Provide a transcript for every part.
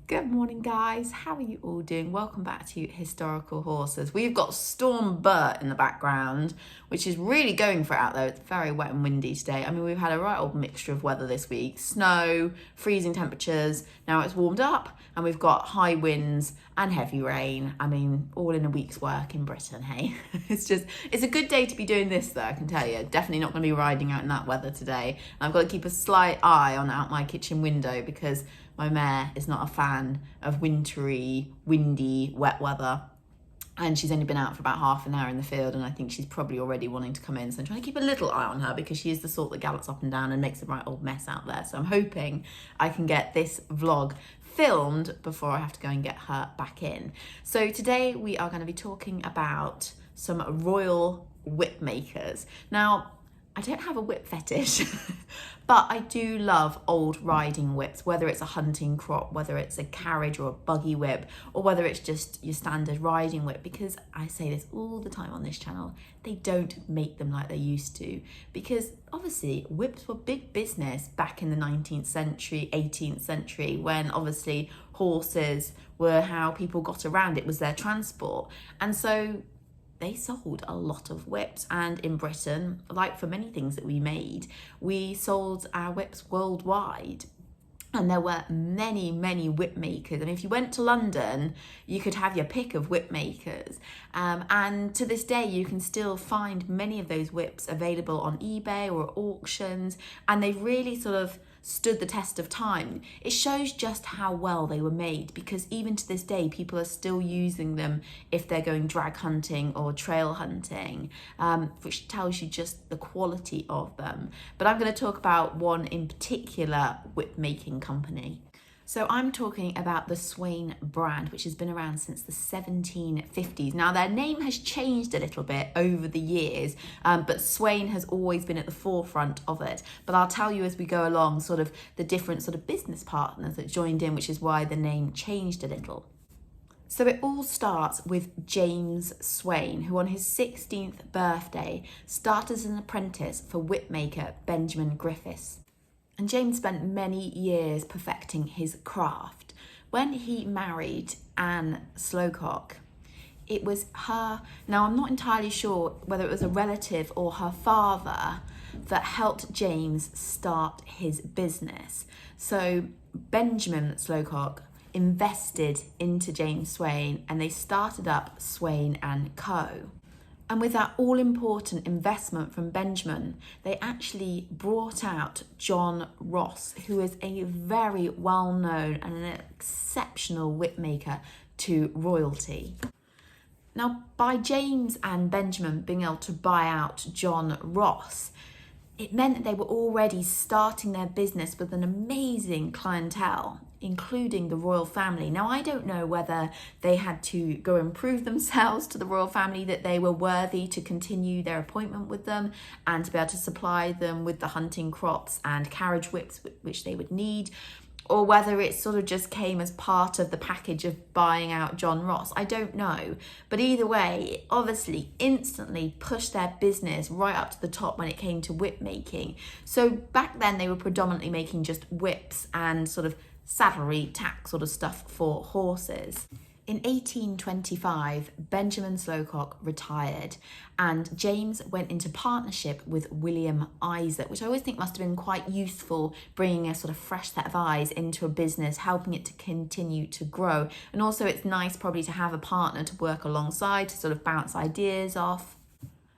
Good morning, guys. How are you all doing? Welcome back to Historical Horses. We've got Storm Bert in the background, which is really going for it out there. It's very wet and windy today. I mean, we've had a right old mixture of weather this week. Snow, freezing temperatures. Now it's warmed up and we've got high winds and heavy rain. I mean, all in a week's work in Britain, hey? It's a good day to be doing this though, I can tell you. Definitely not going to be riding out in that weather today. And I've got to keep a slight eye on out my kitchen window because my mare is not a fan of wintry, windy, wet weather. And she's only been out for about half an hour in the field and I think she's probably already wanting to come in. So I'm trying to keep a little eye on her because she is the sort that gallops up and down and makes a right old mess out there. So I'm hoping I can get this vlog filmed before I have to go and get her back in. So today we are going to be talking about some royal whip makers. Now, I don't have a whip fetish, but I do love old riding whips, whether it's a hunting crop, whether it's a carriage or a buggy whip, or whether it's just your standard riding whip, because I say this all the time on this channel, they don't make them like they used to, because obviously whips were big business back in the 19th century, 18th century, when obviously horses were how people got around. It was their transport. And so they sold a lot of whips, and in Britain, like for many things that we made, we sold our whips worldwide. And there were many, many whip makers. I mean, if you went to London, you could have your pick of whip makers. And to this day, you can still find many of those whips available on eBay or at auctions. And they've really sort of stood the test of time. It shows just how well they were made, because even to this day, people are still using them if they're going drag hunting or trail hunting, which tells you just the quality of them. But I'm going to talk about one in particular whip making company. So I'm talking about the Swain brand, which has been around since the 1750s. Now their name has changed a little bit over the years, but Swain has always been at the forefront of it. But I'll tell you as we go along sort of the different sort of business partners that joined in, which is why the name changed a little. So it all starts with James Swain, who on his 16th birthday started as an apprentice for whipmaker Benjamin Griffiths. And James spent many years perfecting his craft. When he married Anne Slowcock, it was her, now I'm not entirely sure whether it was a relative or her father, that helped James start his business. So Benjamin Slowcock invested into James Swain and they started up Swain and Co. And with that all-important investment from Benjamin, they actually brought out John Ross, who is a very well-known and an exceptional whipmaker to royalty. Now, by James and Benjamin being able to buy out John Ross, it meant that they were already starting their business with an amazing clientele, including the royal family. Now, I don't know whether they had to go and prove themselves to the royal family that they were worthy to continue their appointment with them and to be able to supply them with the hunting crops and carriage whips which they would need, or whether it sort of just came as part of the package of buying out John Ross. I don't know. But either way, it obviously instantly pushed their business right up to the top when it came to whip making. So back then they were predominantly making just whips and sort of saddlery tack sort of stuff for horses. In 1825, Benjamin Slowcock retired and James went into partnership with William Isaac, which I always think must have been quite useful, bringing a sort of fresh set of eyes into a business, helping it to continue to grow. And also it's nice probably to have a partner to work alongside, to sort of bounce ideas off.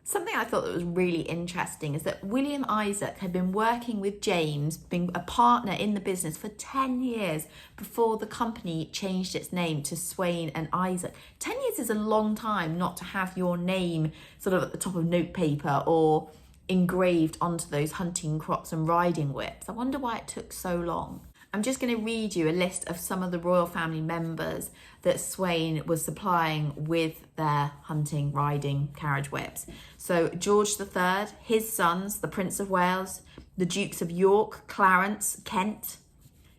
Something I thought that was really interesting is that William Isaac had been working with James, being a partner in the business for 10 years before the company changed its name to Swain and Isaac. 10 years is a long time not to have your name sort of at the top of notepaper or engraved onto those hunting crops and riding whips. I wonder why it took so long. I'm just going to read you a list of some of the royal family members that Swain was supplying with their hunting, riding, carriage whips. So George III, his sons, the Prince of Wales, the Dukes of York, Clarence, Kent,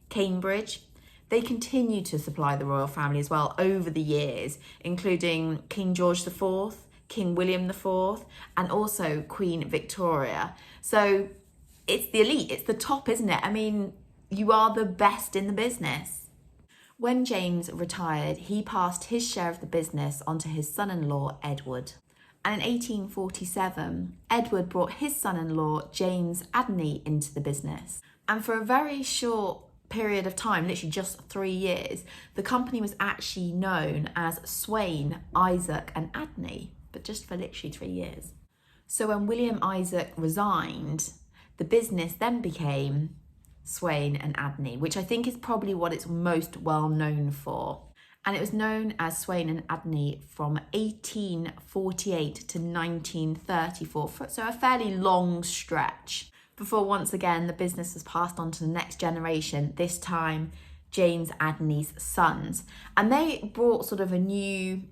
Cambridge. They continued to supply the royal family as well over the years, including King George IV, King William IV, and also Queen Victoria. So it's the elite, it's the top, isn't it? I mean, you are the best in the business. When James retired, he passed his share of the business onto his son-in-law, Edward. And in 1847, Edward brought his son-in-law, James Adeney, into the business. And for a very short period of time, literally just 3 years, the company was actually known as Swain, Isaac and Adney, but just for literally 3 years. So when William Isaac resigned, the business then became Swain and Adney, which I think is probably what it's most well known for. And it was known as Swain and Adney from 1848 to 1934, so a fairly long stretch, before once again the business was passed on to the next generation, this time James Adeney's sons. And they brought sort of a new,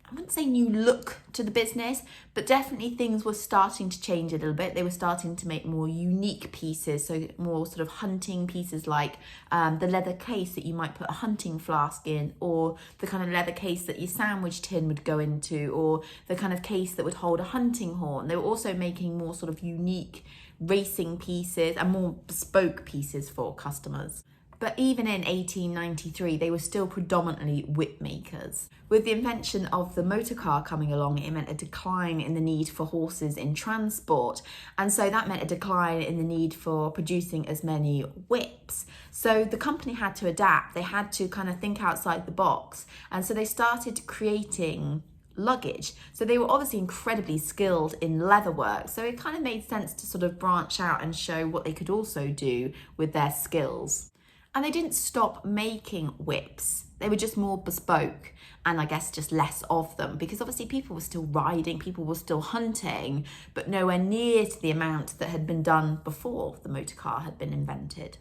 I wouldn't say new look to the business, but definitely things were starting to change a little bit. They were starting to make more unique pieces, so more sort of hunting pieces, like the leather case that you might put a hunting flask in, or the kind of leather case that your sandwich tin would go into, or the kind of case that would hold a hunting horn. They were also making more sort of unique racing pieces and more bespoke pieces for customers. But even in 1893, they were still predominantly whip makers. With the invention of the motor car coming along, it meant a decline in the need for horses in transport. And so that meant a decline in the need for producing as many whips. So the company had to adapt. They had to kind of think outside the box. And so they started creating luggage. So they were obviously incredibly skilled in leather work. So it kind of made sense to sort of branch out and show what they could also do with their skills. And they didn't stop making whips. They were just more bespoke, and I guess just less of them, because obviously people were still riding, people were still hunting, but nowhere near to the amount that had been done before the motor car had been invented.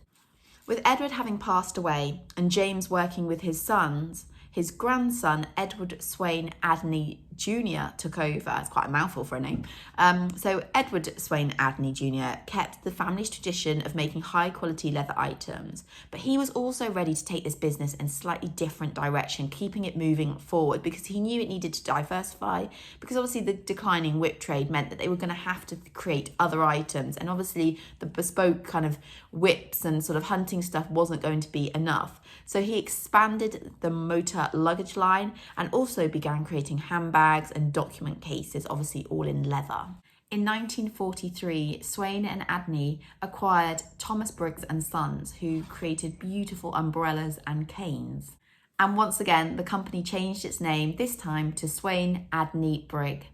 With Edward having passed away and James working with his sons, his grandson, Edward Swain Adney Jr, took over. It's quite a mouthful for a name. So Edward Swain Adney Jr kept the family's tradition of making high quality leather items, but he was also ready to take this business in a slightly different direction, keeping it moving forward, because he knew it needed to diversify, because obviously the declining whip trade meant that they were going to have to create other items, and obviously the bespoke kind of whips and sort of hunting stuff wasn't going to be enough. So he expanded the motor luggage line and also began creating handbags and document cases, obviously all in leather. In 1943, Swain and Adney acquired Thomas Briggs and Sons, who created beautiful umbrellas and canes. And once again, the company changed its name, this time to Swain Adney Brigg.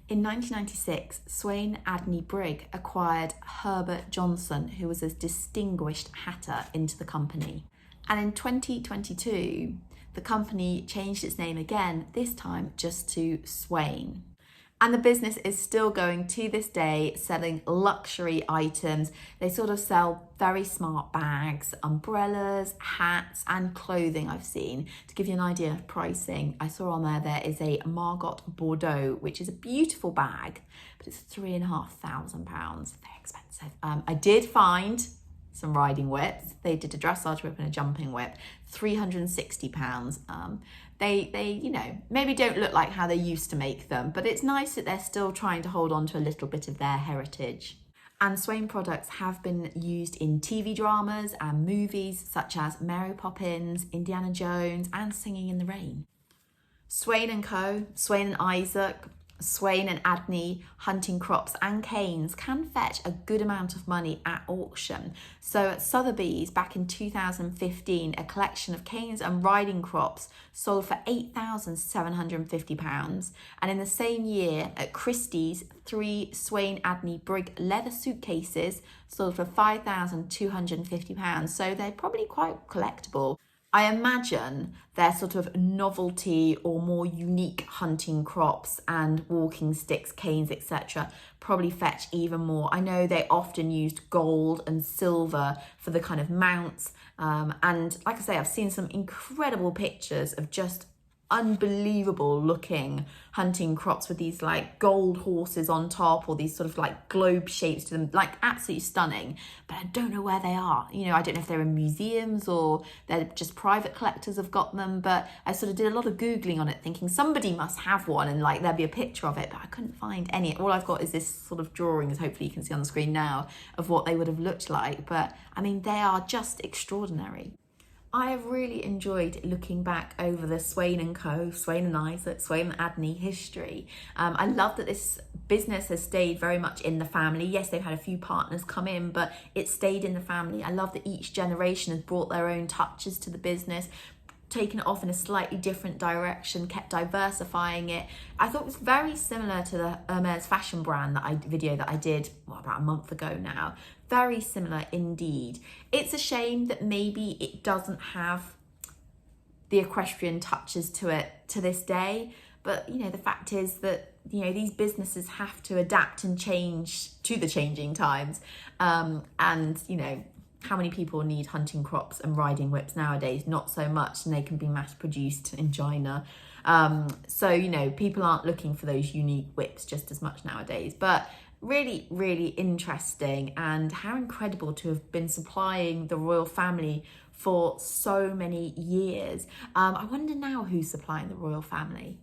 In 1996, Swain Adney Brigg acquired Herbert Johnson, who was a distinguished hatter, into the company. And in 2022, the company changed its name again, this time just to Swain. And the business is still going to this day, selling luxury items. They sort of sell very smart bags, umbrellas, hats and clothing I've seen. To give you an idea of pricing, I saw on there is a Margot Bordeaux, which is a beautiful bag, but it's £3,500. Very expensive. I did find some riding whips. They did a dressage whip and a jumping whip, £360. They you know, maybe don't look like how they used to make them, but it's nice that they're still trying to hold on to a little bit of their heritage. And Swain products have been used in TV dramas and movies such as Mary Poppins, Indiana Jones and Singing in the Rain. Swain & Co, Swain and Isaac, Swain and Adney hunting crops and canes can fetch a good amount of money at auction. So at Sotheby's back in 2015, a collection of canes and riding crops sold for £8,750. And in the same year at Christie's, 3 Swain Adney Brigg leather suitcases sold for £5,250. So they're probably quite collectible. I imagine their sort of novelty or more unique hunting crops and walking sticks, canes, etc. probably fetch even more. I know they often used gold and silver for the kind of mounts. And like I say, I've seen some incredible pictures of just unbelievable looking hunting crops with these like gold horses on top, or these sort of like globe shapes to them, like absolutely stunning. But I don't know where they are. You know, I don't know if they're in museums or they're just private collectors have got them. But I sort of did a lot of Googling on it, thinking somebody must have one and like there'd be a picture of it, but I couldn't find any. All I've got is this sort of drawings, hopefully you can see on the screen now, of what they would have looked like. But I mean, they are just extraordinary. I have really enjoyed looking back over the Swain and Co, Swain and Isaac, Swain Adney history. I love that this business has stayed very much in the family. Yes, they've had a few partners come in, but it stayed in the family. I love that each generation has brought their own touches to the business, taken it off in a slightly different direction, kept diversifying it. I thought it was very similar to the Hermes fashion brand video that I did about a month ago now. Very similar indeed. It's a shame that maybe it doesn't have the equestrian touches to it to this day, but you know, the fact is that, you know, these businesses have to adapt and change to the changing times. And you know, how many people need hunting crops and riding whips nowadays? Not so much, and they can be mass produced in China. So, you know, people aren't looking for those unique whips just as much nowadays. But really, really interesting, and how incredible to have been supplying the royal family for so many years. I wonder now who's supplying the royal family.